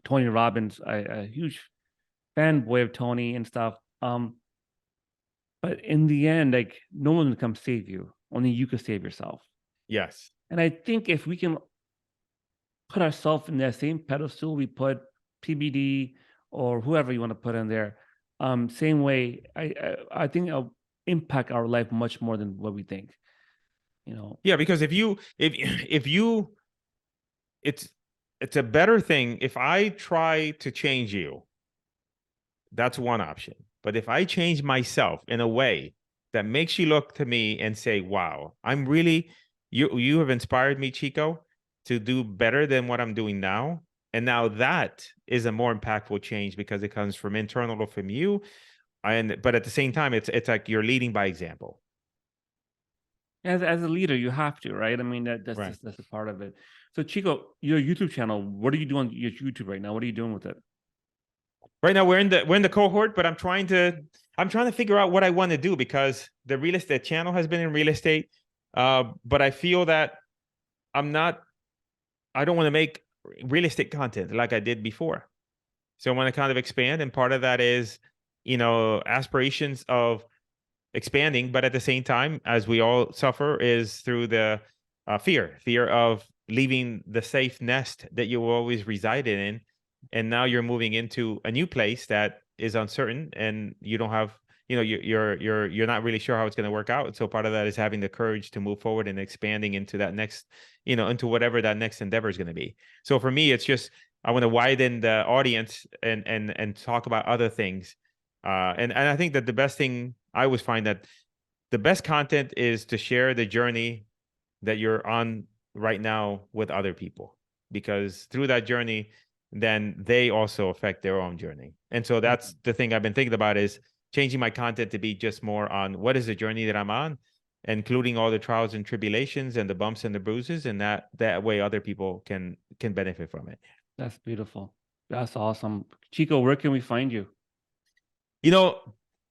Tony Robbins. A huge fanboy of Tony and stuff. But in the end, no one will come save you. Only you can save yourself. Yes. And I think if we can put ourselves in that same pedestal we put PBD or whoever you want to put in there, same way, I think it'll impact our life much more than what we think. Yeah, because if you it's a better thing if I try to change you. That's one option. But if I change myself in a way that makes you look to me and say, wow, I'm really, you have inspired me, Chico, to do better than what I'm doing now. And now that is a more impactful change because it comes from internal or from you. But at the same time, it's like you're leading by example. As a leader, you have to, right? I mean, that's Right. that's a part of it. So Chico, your YouTube channel, what are you doing on your YouTube right now? What are you doing with it? Right now we're in the cohort, but I'm trying to figure out what I want to do, because the real estate channel has been in real estate. But I feel that I don't want to make real estate content like I did before. So I want to kind of expand. And part of that is, aspirations of expanding, but at the same time, as we all suffer, is through the fear of leaving the safe nest that you always resided in. And now you're moving into a new place that is uncertain, and you don't have, you're not really sure how it's going to work out. And so part of that is having the courage to move forward and expanding into that next, into whatever that next endeavor is going to be. So for me, it's just, I want to widen the audience and talk about other things. And I think that the best thing, I always find that the best content is to share the journey that you're on right now with other people, because through that journey, then they also affect their own journey. And so that's the thing I've been thinking about, is changing my content to be just more on what is the journey that I'm on, including all the trials and tribulations and the bumps and the bruises, and that way other people can benefit from it. That's beautiful. That's awesome. Chico, where can we find you?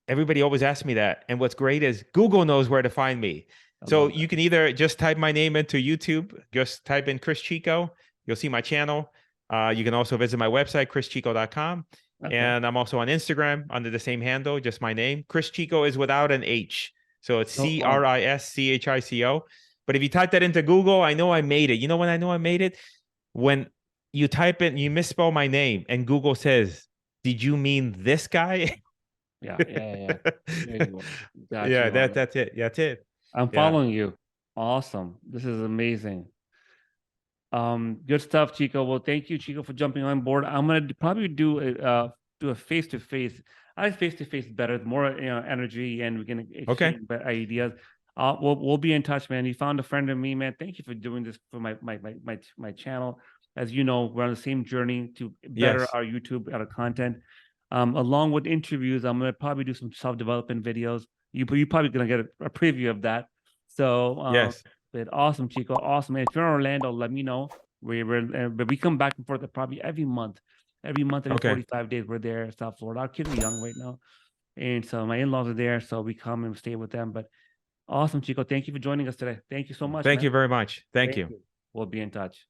Everybody always asks me that. And what's great is Google knows where to find me. So you can either just type my name into YouTube, just type in Cris Chico, you'll see my channel. You can also visit my website, chrischico.com. Okay. And I'm also on Instagram under the same handle, just my name. Cris Chico is without an H. So it's CRISCHICO. But if you type that into Google, I know I made it. You know when I know I made it? When you type it and you misspell my name and Google says, did you mean this guy? Yeah. There you go. Yeah, that's it. That's it. I'm following you. Awesome. This is amazing. Good stuff, Chico. Well, thank you, Chico, for jumping on board. I'm gonna probably do a face-to-face. I like face-to-face better, more energy, and we can exchange ideas. We'll be in touch, man. You found a friend of me, man. Thank you for doing this for my channel. As you know, we're on the same journey to better our YouTube, our content. Along with interviews, I'm gonna probably do some self-development videos. You're probably gonna get a preview of that. So yes. But awesome, Chico. Awesome. And if you're in Orlando, let me know. But we come back and forth probably every month. Every 45 days, we're there in South Florida. Our kids are young right now. And so my in-laws are there. So we come and stay with them. But awesome, Chico. Thank you for joining us today. Thank you so much. Thank you very much. Thank you. We'll be in touch.